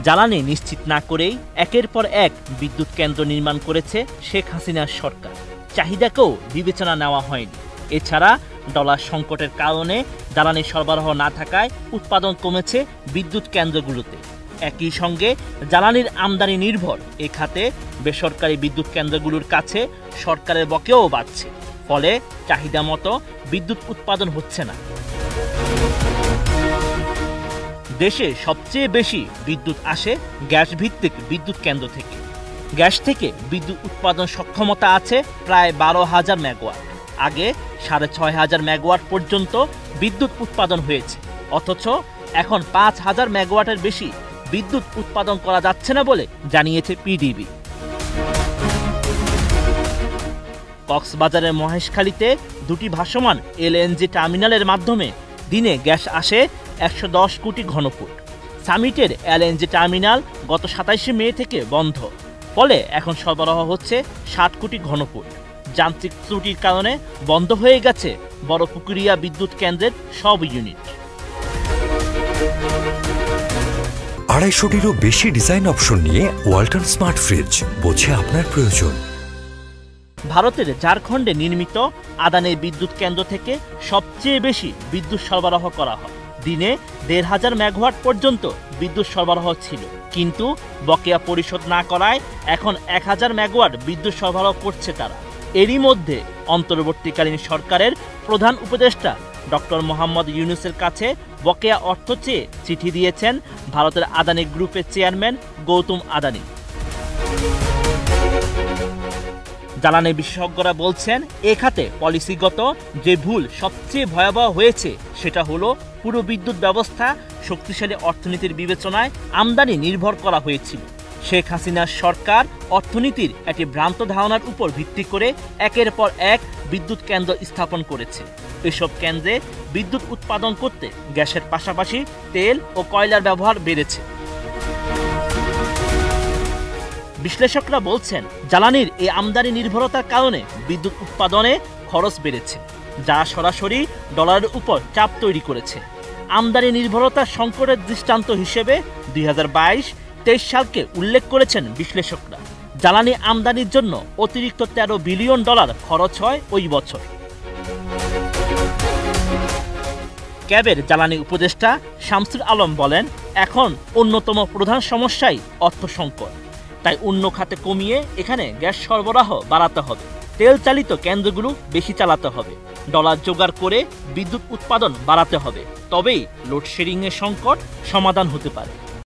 জ্বালানি নিশ্চিত না করেই একের পর এক বিদ্যুৎ কেন্দ্র নির্মাণ করেছে শেখ হাসিনার সরকার। চাহিদাকেও বিবেচনা নেওয়া হয়নি। এছাড়া ডলার সংকটের কারণে জ্বালানি সরবরাহ না থাকায় উৎপাদন কমেছে বিদ্যুৎ কেন্দ্রগুলোতে। একই সঙ্গে জ্বালানির আমদানি নির্ভর এ খাতে বেসরকারি বিদ্যুৎ কেন্দ্রগুলোর কাছে সরকারের বকেয়াও বাড়ছে। ফলে চাহিদা মতো বিদ্যুৎ উৎপাদন হচ্ছে না। দেশে সবচেয়ে বেশি বিদ্যুৎ আসে গ্যাস ভিত্তিক বিদ্যুৎ কেন্দ্র থেকে। গ্যাস থেকে বিদ্যুৎ উৎপাদন সক্ষমতা আছে প্রায় 12,000 মেগাওয়াট। আগে 6,500 মেগাওয়াট পর্যন্ত বিদ্যুৎ উৎপাদন হয়েছে, অথচ এখন 5,000 মেগাওয়াটের বেশি বিদ্যুৎ উৎপাদন করা যাচ্ছে না বলে জানিয়েছে পিডিবি। কক্সবাজারের মহেশখালীতে দুটি ভাসমান এলএনজি টার্মিনালের মাধ্যমে দিনে গ্যাস আসে 110 কোটি ঘনফুট। সামিটের এলএনজি টার্মিনাল গত 27 মে থেকে বন্ধ, ফলে এখন সরবরাহ হচ্ছে 60 কোটি ঘনফুট। যান্ত্রিক ত্রুটির কারণে বন্ধ হয়ে গেছে বড়পুকুরিয়া বিদ্যুৎ কেন্দ্রের সব ইউনিট। 250টিরও বেশি ডিজাইন অপশন নিয়ে ওয়ালটন স্মার্ট ফ্রিজ, বোঝে আপনার প্রয়োজন। ভারতের ঝাড়খণ্ডে নির্মিত আদানির বিদ্যুৎ কেন্দ্র থেকে সবচেয়ে বেশি বিদ্যুৎ সরবরাহ করা হয়। দিনে 1,500 মেগাওয়াট পর্যন্ত বিদ্যুৎ সরবরাহ ছিল, কিন্তু বকেয়া পরিশোধ না করায় এখন 1,000 মেগাওয়াট বিদ্যুৎ সরবরাহ করছে তারা। এরই মধ্যে অন্তর্বর্তীকালীন সরকারের প্রধান উপদেষ্টা ডক্টর মোহাম্মদ ইউনূসের কাছে বকেয়া অর্থ চেয়ে চিঠি দিয়েছেন ভারতের আদানি গ্রুপের চেয়ারম্যান গৌতম আদানি। জ্বালানি বিশেষজ্ঞরা বলছেন, এ খাতে পলিসিগত যে ভুল সবচেয়ে ভয়াবহ হয়েছে সেটা হলো পুরো বিদ্যুৎ ব্যবস্থা শক্তিশালী অর্থনীতির বিবেচনায় আমদানি নির্ভর করা হয়েছিল। শেখ হাসিনার সরকার অর্থনীতির একটি ভ্রান্ত ধারণার উপর ভিত্তি করে একের পর এক বিদ্যুৎ কেন্দ্র স্থাপন করেছে। এসব কেন্দ্রে বিদ্যুৎ উৎপাদন করতে গ্যাসের পাশাপাশি তেল ও কয়লার ব্যবহার বেড়েছে। বিশ্লেষকরা বলছেন, জ্বালানির এই আমদানি নির্ভরতার কারণে বিদ্যুৎ উৎপাদনে খরচ বেড়েছে, যা সরাসরি ডলারের উপর চাপ তৈরি করেছে। আমদানি নির্ভরতার সংকটের দৃষ্টান্ত হিসেবে 2022-23 সালকে উল্লেখ করেছেন বিশ্লেষকরা। জ্বালানি আমদানির জন্য অতিরিক্ত $13 বিলিয়ন খরচ হয় ওই বছর। ক্যাবের জ্বালানি উপদেষ্টা শামসুল আলম বলেন, এখন অন্যতম প্রধান সমস্যাই অর্থ সংকট। তাই অন্য খাতে কমিয়ে এখানে গ্যাস সরবরাহ বাড়াতে হবে, তেল চালিত কেন্দ্রগুলো বেশি চালাতে হবে, ডলার জোগাড় করে বিদ্যুৎ উৎপাদন বাড়াতে হবে। তবেই লোডশেডিংয়ের সংকট সমাধান হতে পারে।